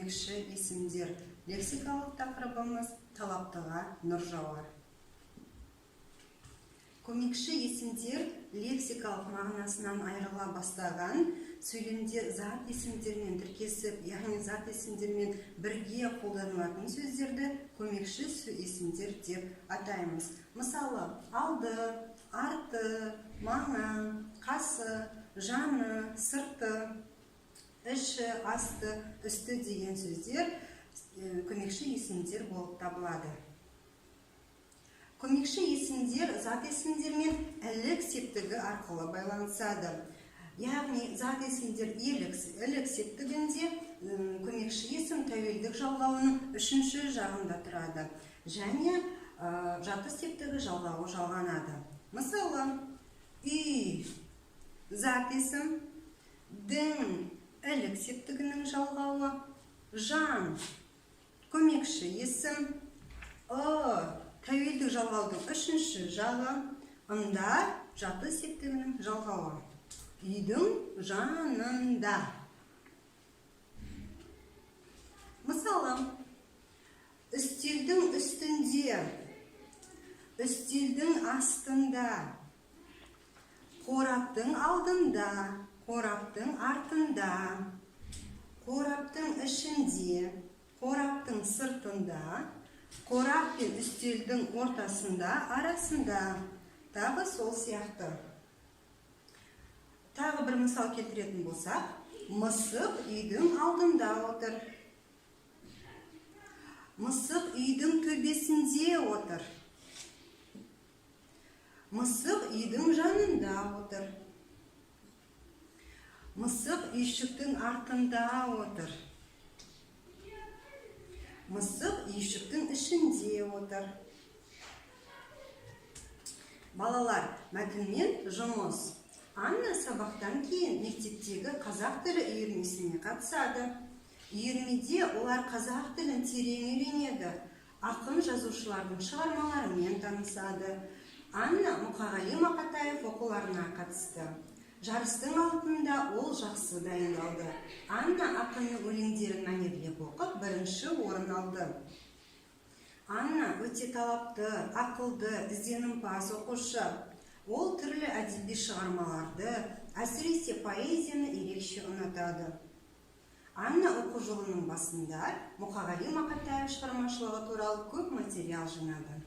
көмекші есімдер. Лексикалық тақырыбымыз талаптыға нұр жауар. Көмекші есімдер лексикалық мағынасынан айырыла бастаған сөйлемде зат есімдермен тіркесіп, яғни зат есімдермен бірге қолданылатын сөздерді көмекші есімдер деп атаймыз. Мысалы, алды, арты, маңы, қасы, жаны, сырты, іші, асты, үсті деген сөздер көмекші есімдер болып табылады. Көмекші есімдер зат есімдермен ілік септігі арқылы байланысады. Яғни зат есімдер ілік септігінде көмекші есім тәуелдік жалғауының үшінші жағында тұрады. Және жаты септігі жалғауы жалғанады. Мысалы, үй зат есім, дің ілік септігінің жалғауы, жан көмекші есім, тәуелдік жалғаудың үшінші жағы, ында жаты септігінің жалғауы. Үйдің жанында. Мысалы, үстелдің үстінде, үстелдің астында, қораптың алдында, қораптың артында, қораптың ішінде, қораптың сыртында, қорап пен үстелдің ортасында, арасында, тағы сол сияқты. Тағы бір мысал келтіретін болсақ, мысық үйдің алдында отыр. Мысық үйдің төбесінде отыр. Мысық үйдің жанында отыр. Мысық үйшіктің артында отыр. Мысық үйшіктің ішінде отыр. Балалар, мәтінмен жұмыс. Анна сабақтан кейін мектептегі қазақ тілі үйірмесіне қатысады. Үйірмеде олар қазақ тілін терең үйренеді. Ақын жазушылардың шығармаларымен танысады. Анна Мұқағали Мақатаев оқуларына қатысты. Жарыстың алдында ол жақсы дайындалды. Анна ақынның өлеңдерін мәнерлеп оқып, бірінші орын алды. Анна өте талапты, ақылды, ізденімпаз оқушы. Ол түрлі әдеби шығармаларды, әсіресе поэзияны ерекше ұнатады. Анна оқу жылының басында Мұқағали Мақатаев шығармашылығы туралы көп материал жинады.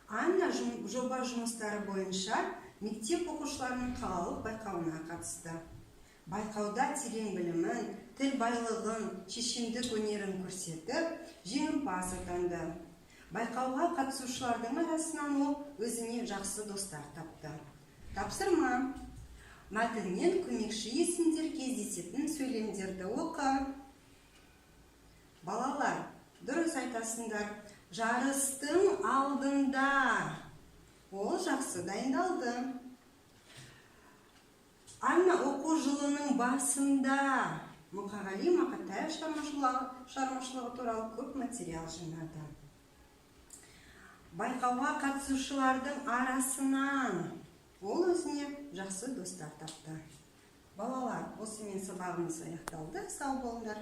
Анна жоба жұмыстары бойынша мектеп оқушыларының қалалық байқауына қатысты. Байқауда терең білімін, тіл байлығын, шешендік өнерін көрсетіп, жеңімпаз атанды. Байқауға қатысушылардың арасынан ол өзіне жақсы достар тапты. Тапсырма. Мәтіннен көмекші есімдер кездесетін сөйлемдерді оқы. Балалар, дұрыс айтасыңдар. Жарыстың алдында. Ол жақсы дайындалды. Анна оқу жылының басында Мұқағали Мақатаев шығармашылығы туралы көп материал жинады. Байқауға қатысушылардың арасынан ол өзіне жақсы достар тапты. Балалар, осымен сабағымыз аяқталды. Сау болыңдар.